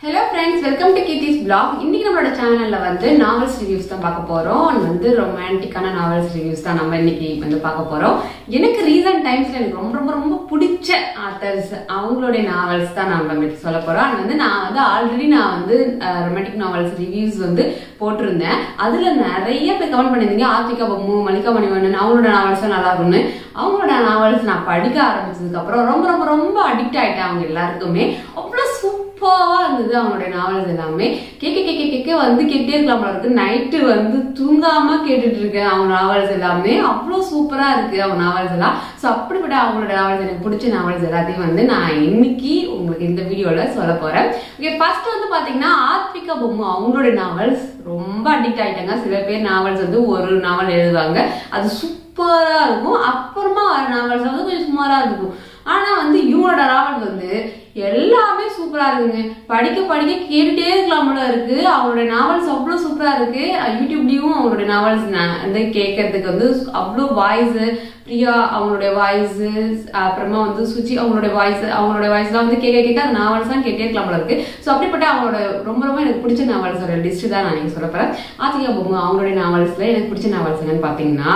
Hello friends, welcome to Kitty's vlog. இன்னைக்கு நம்மளோட சேனல்ல வந்து நாவல்ஸ் ரிவ்யூஸ் தான் பார்க்க போறோம். வந்து ரொமான்டிக்கான நாவல்ஸ் ரிவ்யூஸ் தான் நம்ம இன்னைக்கு வந்து பார்க்க போறோம். எனக்கு ரீசன்ட் டைம்ஸ்ல எனக்கு ரொம்ப பிடிச்ச ஆத்தர்ஸ் அவங்களுடைய நாவல்ஸ் தான் நம்ம இன்னைக்கு சொல்ல போறோம். வந்து நான் வந்து ஆல்ரெடி ரொமான்டிக் நாவல்ஸ் ரிவ்யூஸ் வந்து போட்டிருந்தேன். அதுல நிறைய பேர் கமெண்ட் பண்ணிருந்தீங்க ஆத்விகா பொம்மு, மல்லிகா மணிவண்ணன் அவங்களோட நாவல்ஸ் நல்லா இருக்கும்னு. அவங்களோட நாவல்ஸ் நான் படிக்க ஆரம்பிச்சதுக்கு அப்புறம் ரொம்ப அடிக்ட் ஆயிட்டேன். அவங்க எல்லாருக்குமே அவ்வளவு சூப்பரா இருந்தது அவங்களுடைய நாவல்ஸ் எல்லாமே. கேட்க வந்து கேட்டே இருக்கலாம் இருக்கு. நைட்டு வந்து தூங்காம கேட்டுட்டு இருக்கேன் அவங்க நாவல்ஸ் எல்லாமே. அவ்வளவு சூப்பரா இருக்கு அவங்க நாவல்ஸ் எல்லாம். ஸோ அப்படிப்பட்ட அவங்களோட நாவல்ஸ் எனக்கு பிடிச்ச நாவல்ஸ் எல்லாத்தையும் வந்து நான் இன்னைக்கு உங்களுக்கு இந்த வீடியோல சொல்ல போறேன். ஓகே, ஃபர்ஸ்ட் வந்து பாத்தீங்கன்னா ஆத்விகா பொம்மு அவங்களோட நாவல்ஸ் ரொம்ப அடிக்ட் ஆயிட்டாங்க. சில பேர் நாவல்ஸ் வந்து ஒரு நாவல் எழுதுவாங்க, அது சூப்பரா இருக்கும். அப்புறமா வர நாவல்ஸ் வந்து கொஞ்சம் சுமாரா இருக்கும். ஆனா வந்து இவங்களோட நாவல் வந்து எல்லாமே சூப்பரா இருக்குங்க. படிக்க கேட்டுட்டே இருக்கலாம்ல இருக்கு. அவங்களுடைய நாவல்ஸ் அவ்வளவு சூப்பரா இருக்கு. யூடியூப்லயும் அவங்களுடைய நாவல்ஸ் வந்து கேட்கறதுக்கு வந்து அவ்வளவு வாய்ஸ், பிரியா அவங்களுடைய வாய்ஸ், அப்புறமா வந்து சுச்சி அவங்களுடைய வாய்ஸ் எல்லாம் வந்து கேட்க அந்த நாவல்ஸ் தான் கேட்டே இருக்கலாம்ல இருக்கு. ஸோ அப்படிப்பட்ட அவங்களோட ரொம்ப எனக்கு பிடிச்ச நாவல்ஸோட லிஸ்ட் தான் நான் நீங்க சொல்ல போறேன். ஆத்விகா பொம்மு அவங்களுடைய நாவல்ஸ்ல எனக்கு பிடிச்ச நாவல்ஸ் என்னன்னு பாத்தீங்கன்னா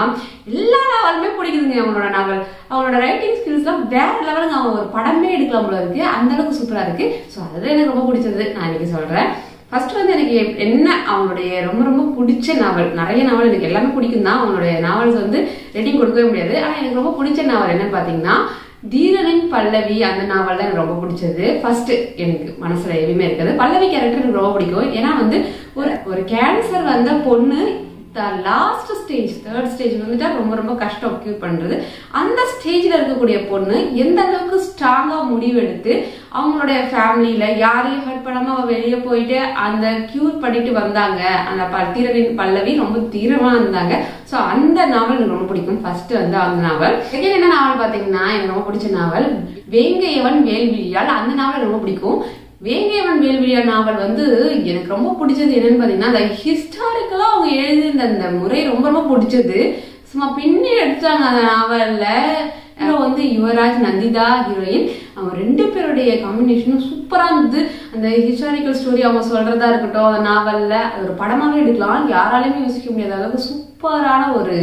எல்லா நாவலுமே பிடிக்குதுங்க. அவங்களோட நாவல், அவங்களோட ரைட்டிங் ஸ்கில்ஸ் எல்லாம் வேற லெவலுங்க. அவங்க ஒரு படமே எடுக்கலாம்ல இருக்கு, அந்த அளவுக்கு சூப்பரா இருக்கு. ஸோ அதுல எனக்கு ரொம்ப பிடிச்சது நான் இன்னைக்கு சொல்றேன். ஃபர்ஸ்ட் வந்து எனக்கு என்ன அவங்களுடைய ரொம்ப பிடிச்ச நாவல், நிறைய நாவல் எனக்கு எல்லாமே பிடிக்கும் தான். அவங்களுடைய நாவல்ஸ் வந்து ரேட்டிங் கொடுக்கவே முடியாது. ஆனா எனக்கு ரொம்ப பிடிச்ச நாவல் என்னன்னு பாத்தீங்கன்னா தீரனின் பல்லவி. அந்த நாவல் தான் எனக்கு ரொம்ப பிடிச்சது. ஃபர்ஸ்ட் எனக்கு மனசுல எதுவுமே இருக்காது. பல்லவி கேரக்டர் எனக்கு ரொம்ப பிடிக்கும். ஏன்னா வந்து ஒரு கேன்சர் வந்த பொண்ணு லாஸ்ட் ஸ்டேஜ், தேர்ட் ஸ்டேஜ் வந்துட்டா ரொம்ப கஷ்டம் கியூர் பண்றது. அந்த ஸ்டேஜ்ல இருக்கக்கூடிய பொண்ணு எந்த அளவுக்கு ஸ்ட்ராங்கா முடிவெடுத்து அவங்களுடைய ஃபேமிலியில யாரையும் ஹர்ட் பண்ணாம வெளியே போயிட்டு அந்த கியூர் பண்ணிட்டு வந்தாங்க. அந்த தீரனின் பல்லவி ரொம்ப தீரமா இருந்தாங்க. சோ அந்த நாவல் எனக்கு ரொம்ப பிடிக்கும். ஃபர்ஸ்ட் வந்து அந்த நாவல். செகண்ட் என்ன நாவல் பாத்தீங்கன்னா எனக்கு ரொம்ப பிடிச்ச நாவல் வேங்கையவன் வேல்விழியால். அந்த நாவல் ரொம்ப பிடிக்கும். வேங்கையவன் வேல்விழியா நாவல் வந்து எனக்கு ரொம்ப பிடிச்சது என்னன்னு பாத்தீங்கன்னா அந்த ஹிஸ்டாரிக்கலா அவங்க எழுதியிருந்த அந்த முறை ரொம்ப பிடிச்சது. சும்மா பின்னி எடுத்தாங்க அந்த நாவல்ல. வந்து யுவராஜ், நந்திதா ஹீரோயின், அவங்க ரெண்டு பேருடைய காம்பினேஷனும் சூப்பரா இருந்தது. அந்த ஹிஸ்டாரிக்கல் ஸ்டோரி அவங்க சொல்றதா இருக்கட்டும், அந்த நாவல்ல அது ஒரு படமாவே எடுக்கலாம், யாராலையுமே யோசிக்க முடியாத அளவுக்கு சூப்பரான ஒரு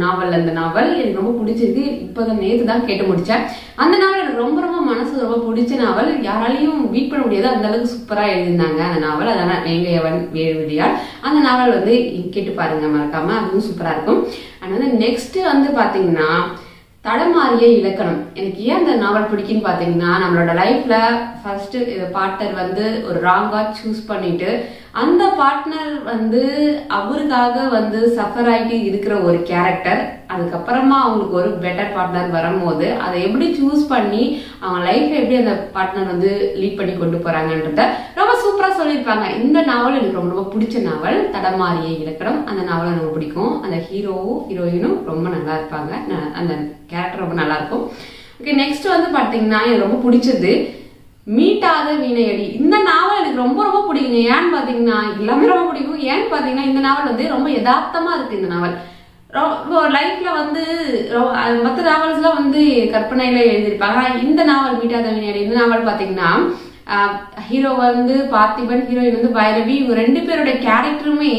நாவல். அந்த நாவல் எனக்கு ரொம்ப பிடிச்சிருக்கு. இப்பதான் நேற்று தான் கேட்டு முடிச்சேன். அந்த நாவல் எனக்கு ரொம்ப மனசு ரொம்ப பிடிச்ச நாவல். யாராலையும் பீட் பண்ண முடியாது, அந்த அளவுக்கு சூப்பரா எழுதியிருந்தாங்க அந்த நாவல். அதனால வேங்கையவன் வேல்விழியால் அந்த நாவல் வந்து கேட்டு பாருங்க மறக்காம, அதுவும் சூப்பரா இருக்கும். அண்ட் வந்து நெக்ஸ்ட் வந்து பாத்தீங்கன்னா தடமாறிய இலக்கணம். எனக்கு ஏன் அந்த நாவல் பிடிக்குன்னு பாத்தீங்கன்னா நம்மளோட லைஃப்ல ஃபர்ஸ்ட் பார்ட்னர் வந்து ஒரு ராங்கா சூஸ் பண்ணிட்டு அந்த பார்ட்னர் வந்து அவருக்காக வந்து சஃபர் ஆகிட்டு இருக்கிற ஒரு கேரக்டர். அதுக்கப்புறமா அவங்களுக்கு ஒரு பெட்டர் பார்ட்னர் வரும்போது அதை எப்படி சூஸ் பண்ணி அவங்க லைஃப் எப்படி அந்த பார்ட்னர் வந்து லீட் பண்ணி கொண்டு போறாங்கன்றத ரொம்ப சூப்பரா சொல்லியிருப்பாங்க. இந்த நாவல் எனக்கு ரொம்ப பிடிச்ச நாவல் தடமாறிய இலக்கணம். அந்த நாவல் எனக்கு பிடிக்கும். அந்த ஹீரோயினும் ரொம்ப நல்லா இருப்பாங்க. அந்த கேரக்டர் ரொம்ப நல்லா இருக்கும். ஓகே, நெக்ஸ்ட் வந்து பாத்தீங்கன்னா எனக்கு ரொம்ப பிடிச்சது மீட்டாத வீணையடி. இந்த நாவல் எனக்கு ரொம்ப பிடிக்குங்க. ஏன்னு பாத்தீங்கன்னா எல்லாமே ரொம்ப பிடிக்கும். ஏன்னு பாத்தீங்கன்னா இந்த நாவல் வந்து ரொம்ப யதார்த்தமா இருக்கு. இந்த நாவல் லைஃப்ல வந்து மற்ற நாவல்ஸ் எல்லாம் வந்து கற்பனையில எழுதியிருப்பாங்க. இந்த நாவல் மீட்டாத வீணையடி, இந்த நாவல் பாத்தீங்கன்னா ஹீரோ வந்து பார்த்திபன், ஹீரோயின் வந்து பைரவி. இவங்க ரெண்டு பேருடைய கேரக்டருமே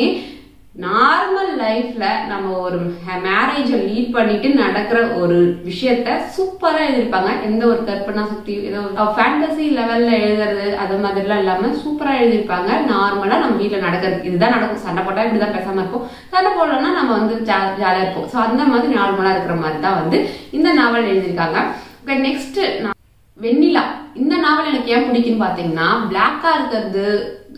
நார்மல் லைஃப்ல நம்ம ஒரு மேரேஜ லீட் பண்ணிட்டு நடக்கிற ஒரு விஷயத்த சூப்பரா எழுதிருப்பாங்க. எந்த ஒரு கற்பனா சக்தி, ஏதோ ஃபேண்டசி லெவல்ல எழுதுறது அது மாதிரிலாம் இல்லாம சூப்பரா எழுதிருப்பாங்க. நார்மலா நம்ம வீட்டுல நடக்கிறது இதுதான் நடக்கும். சண்டை போட்டா இப்படிதான் பேசாம இருப்போம், சண்டை போடலன்னா நம்ம வந்து ஜாலியா இருப்போம். சோ அந்த மாதிரி நார்மலா இருக்கிற மாதிரி தான் வந்து இந்த நாவல் எழுதியிருக்காங்க. நெக்ஸ்ட் வெண்ணிலா. இந்த நாவல் எனக்கு ஏன் பிடிக்குன்னு பாத்தீங்கன்னா பிளாக்கா இருக்கிறது,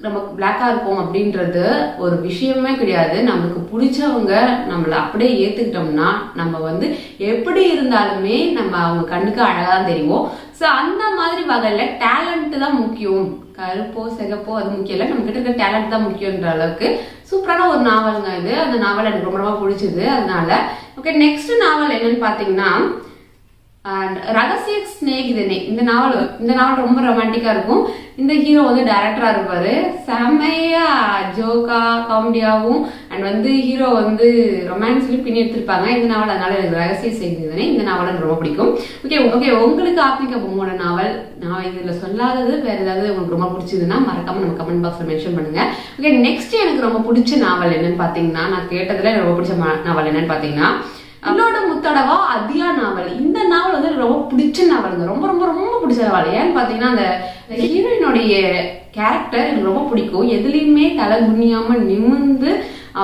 நமக்கு பிளாக்கா இருக்கும் அப்படின்றது ஒரு விஷயமே கிடையாது. நம்மளுக்கு பிடிச்சவங்க நம்மள அப்படியே ஏத்துக்கிட்டோம்னா நம்ம வந்து எப்படி இருந்தாலுமே நம்ம அவங்க கண்ணுக்கு அழகா தெரியும். சோ அந்த மாதிரி வகையில டேலண்ட் தான் முக்கியம். கருப்போ சிகப்போ அது முக்கியம் இல்ல, நம்ம கிட்ட இருக்க டேலண்ட் தான் முக்கியன்ற அளவுக்கு சூப்பரான ஒரு நாவலுங்க இது. அந்த நாவல் எனக்கு ரொம்ப பிடிச்சது. அதனால ஓகே, நெக்ஸ்ட் நாவல் என்னன்னு பாத்தீங்கன்னா அண்ட் ரகசிய ஸ்நேகிதனே இந்த நாவல் ரொம்ப ரொமான்டிக்கா இருக்கும். இந்த ஹீரோ வந்து டைரக்டரா இருப்பாரு. செம்மையா ஜோக்கா காமெடியாவும் அண்ட் வந்து ஹீரோ வந்து ரொமான்ஸ்லயும் பின்னி எடுத்திருப்பாங்க இந்த நாவல். அதனால எனக்கு ரகசிய ஸ்நேகிதனே இந்த நாவல் எனக்கு ரொம்ப பிடிக்கும். ஓகே உங்களுக்கு ஆத்மிகா பொம்மோட நாவல் நான் இதுல சொல்லாதது வேற ஏதாவது உங்களுக்கு ரொம்ப பிடிச்சதுன்னா மறக்காம நம்ம கமெண்ட் பாக்ஸ்ல மென்ஷன் பண்ணுங்க. ஓகே, நெக்ஸ்ட் எனக்கு ரொம்ப பிடிச்ச நாவல் என்னன்னு பாத்தீங்கன்னா, நான் கேட்டதுல எனக்கு ரொம்ப பிடிச்ச நாவல் என்னன்னு பாத்தீங்கன்னா என்னோட முத்தடவா அதியா நாவல். இந்த நாவல் வந்து ரொம்ப பிடிச்ச நாவலுங்க. ரொம்ப ரொம்ப ரொம்ப பிடிச்ச நாவல். ஏன்னு பாத்தீங்கன்னா அந்த ஹீரோயினுடைய கேரக்டர் எனக்கு ரொம்ப பிடிக்கும். எதுலயுமே தலை குனியாம நிமிர்ந்து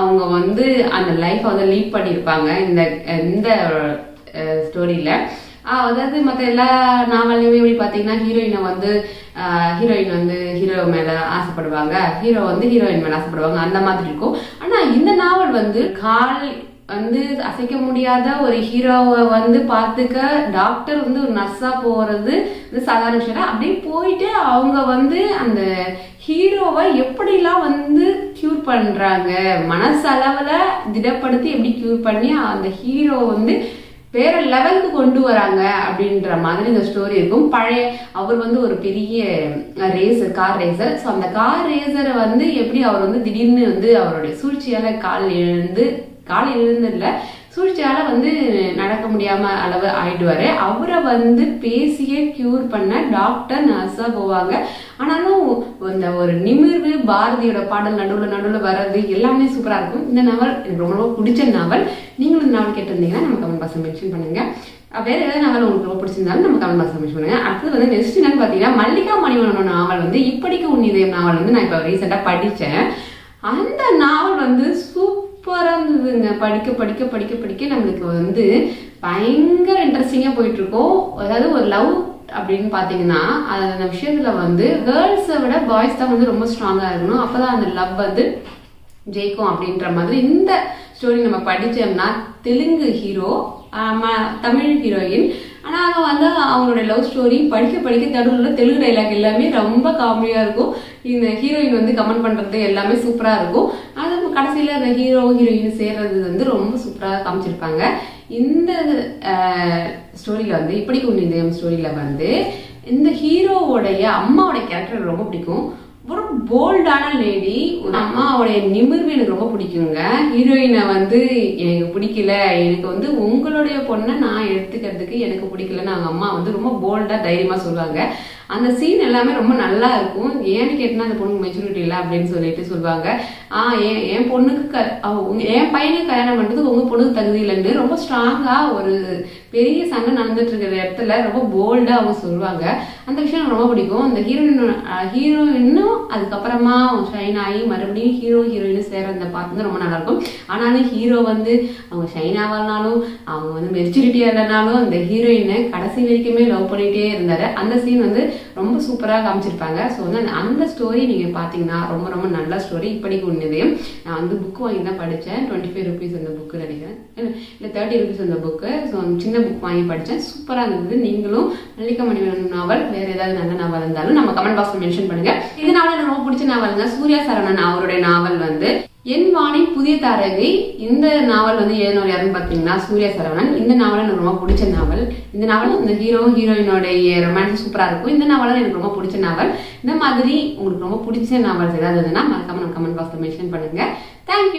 அவங்க வந்து அந்த லைஃப் வந்து லீட் பண்ணிருப்பாங்க இந்த ஸ்டோரியில. அதாவது மத்த எல்லா நாவல்லையுமே எப்படி பாத்தீங்கன்னா ஹீரோயின் வந்து ஹீரோ மேல ஆசைப்படுவாங்க, ஹீரோ வந்து ஹீரோயின் மேல ஆசைப்படுவாங்க, அந்த மாதிரி இருக்கும். ஆனா இந்த நாவல் வந்து கால் வந்து அசைக்க முடியாத ஒரு ஹீரோவை வந்து பாத்துக்க டாக்டர் வந்து ஒரு நர்ஸா போறது சாதாரண விஷயம். அப்படியே போயிட்டு அவங்க வந்து அந்த ஹீரோவை எப்படிலாம் வந்து கியூர் பண்றாங்க, மனசளவுல திடப்படுத்தி எப்படி கியூர் பண்ணி அந்த ஹீரோ வந்து வேற லெவலுக்கு கொண்டு வராங்க அப்படின்ற மாதிரி இந்த ஸ்டோரி இருக்கும். அவர் வந்து ஒரு பெரிய கார் ரேசர். ஸோ அந்த கார் ரேசரை வந்து எப்படி அவர் வந்து திடீர்னு வந்து அவருடைய சூழ்ச்சியால கால் எழுந்து சூழ்ச்சியால வந்து நடக்க முடியாம அளவு ஆயிடுவாரு. அவரை வந்து பேசியே கியூர் பண்ண டாக்டர் நர்ஸா போவாங்க. ஆனாலும் இந்த ஒரு நிமிர்வு பாரதியோட பாடல் நடுவுல வர்றது எல்லாமே சூப்பரா இருக்கும். இந்த நாவல் எனக்கு ரொம்ப ரொம்ப பிடிச்ச நாவல். நீங்களும் இந்த நாவல் கேட்டிருந்தீங்கன்னா நம்ம கமெண்ட் பாக்ஸ்ல மென்ஷன் பண்ணுங்க. வேற ஏதாவது நாவல் உங்களுக்கு ரொம்ப பிடிச்சிருந்தாலும் நம்ம கமெண்ட் பாக்ஸ்ல மென்ஷன் பண்ணுங்க. அடுத்தது வந்து நெக்ஸ்ட் என்னன்னு பாத்தீங்கன்னா மல்லிகா மணிவண்ணனோட நாவல் வந்து இப்படிக்கு உன் இதயம் நாவல் வந்து நான் இப்ப ரீசெண்டா படிச்சேன். அந்த நாவல் வந்து சூப்பரா இருந்ததுங்க. படிக்க நம்மளுக்கு வந்து பயங்கர இன்ட்ரெஸ்டிங்கா போயிட்டு இருக்கும். அதாவது ஒரு லவ் அப்படின்னு பாத்தீங்கன்னா அந்த விஷயத்துல வந்து கேர்ள்ஸை விட பாய்ஸ் தான் வந்து ரொம்ப ஸ்ட்ராங்கா இருக்கணும். அப்பதான் அந்த லவ் வந்து ஜெயிக்கும் அப்படின்ற மாதிரி இந்த ஸ்டோரி நம்ம படிச்சோம்னா தெலுங்கு ஹீரோ தமிழ் ஹீரோயின். ஆனா அவங்க வந்து அவங்களுடைய லவ் ஸ்டோரி படிக்க தடுவில் தெலுங்கு டைலாக் எல்லாமே ரொம்ப காமெடியா இருக்கும். இந்த ஹீரோயின் வந்து கமெண்ட் பண்றது எல்லாமே சூப்பரா இருக்கும். அது கடைசியில அந்த ஹீரோயின் சேர்றது வந்து ரொம்ப சூப்பரா காமிச்சிருப்பாங்க. இந்த ஸ்டோரியில வந்து இப்படிக்கு உன் இதயம் ஸ்டோரியில வந்து இந்த ஹீரோவோடைய அம்மாவோட கேரக்டர் ரொம்ப பிடிக்கும். ஒரு போல்டான லேடி. ஒரு அம்மாவோடைய நிமிர்வு எனக்கு ரொம்ப பிடிக்குங்க. ஹீரோயினை வந்து எனக்கு பிடிக்கல, எனக்கு வந்து உங்களுடைய பொண்ணை நான் எடுத்துக்கிறதுக்கு எனக்கு பிடிக்கலன்னு அவங்க அம்மா வந்து ரொம்ப போல்டா தைரியமா சொல்லுவாங்க. அந்த சீன் எல்லாமே ரொம்ப நல்லா இருக்கும். ஏன்னு கேட்டா அந்த பொண்ணுக்கு மெச்சூரிட்டி இல்லை அப்படின்னு சொல்லிட்டு சொல்லுவாங்க. என் பொண்ணுக்கு என் பையனுக்கு கல்யாணம் பண்றதுக்கு உங்க பொண்ணுக்கு தகுதி இல்லைன்னு ரொம்ப ஸ்ட்ராங்கா ஒரு பெரிய சண்டை நடந்துட்டு இருக்கிற இடத்துல ரொம்ப போல்டா அவங்க சொல்லுவாங்க. அந்த விஷயம் எனக்கு ரொம்ப பிடிக்கும். அந்த ஹீரோயினும் அதுக்கப்புறமா ஷைன் ஆகி மறுபடியும் ஹீரோயின் சேர அந்த பார்ட் வந்து ரொம்ப நல்லா இருக்கும். ஆனாலும் ஹீரோ வந்து அவங்க ஷைன் ஆகலனாலும் அவங்க வந்து மெச்சூரிட்டியா இல்லைனாலும் அந்த ஹீரோயினை கடைசி வரைக்குமே லவ் பண்ணிட்டே இருந்தாரு. அந்த சீன் வந்து ரொம்ப சூப்பரா காமிச்சிருப்பாங்க. ஸோ வந்து அந்த ஸ்டோரி நீங்க பாத்தீங்கன்னா ரொம்ப ரொம்ப நல்ல ஸ்டோரி. இப்படிக்கு உன் இதயம் நான் வந்து புக் வாங்கி தான் படிச்சேன். 25 rupees அந்த புக்கு நினைக்கிறேன், இல்ல 30 rupees அந்த புக்கு. ஸோ சின்ன புக் வாங்கி படிச்சேன். சூப்பரா இருந்தது. நீங்களும் மல்லிகா மணிவண்ணன் நாவல் வேற ஏதாவது நல்ல நாவல் இருந்தாலும் நம்ம கமெண்ட் பாக்ஸ்ல மென்ஷன் பண்ணுங்க. இந்த நாவல் எனக்கு ரொம்ப பிடிச்ச நாவலுங்க. சூர்யா சரவணன் அவருடைய நாவல் வந்து என் வாணி புதிய தாரகை. இந்த நாவல் வந்து எழுதினவர் யாருன்னு பாத்தீங்கன்னா சூர்யா சரவணன். இந்த நாவல் எனக்கு ரொம்ப பிடிச்ச நாவல். இந்த நாவல் இந்த ஹீரோயினோடைய ரொமான்ஸ் சூப்பரா இருக்கும். இந்த நாவல் எனக்கு ரொம்ப பிடிச்ச நாவல். இந்த மாதிரி உங்களுக்கு ரொம்ப பிடிச்ச நாவல் ஏதாவது இருந்ததுன்னா மறக்காம நம்ம கமெண்ட் பாக்ஸ்ல மென்ஷன் பண்ணுங்க. தேங்க்யூ.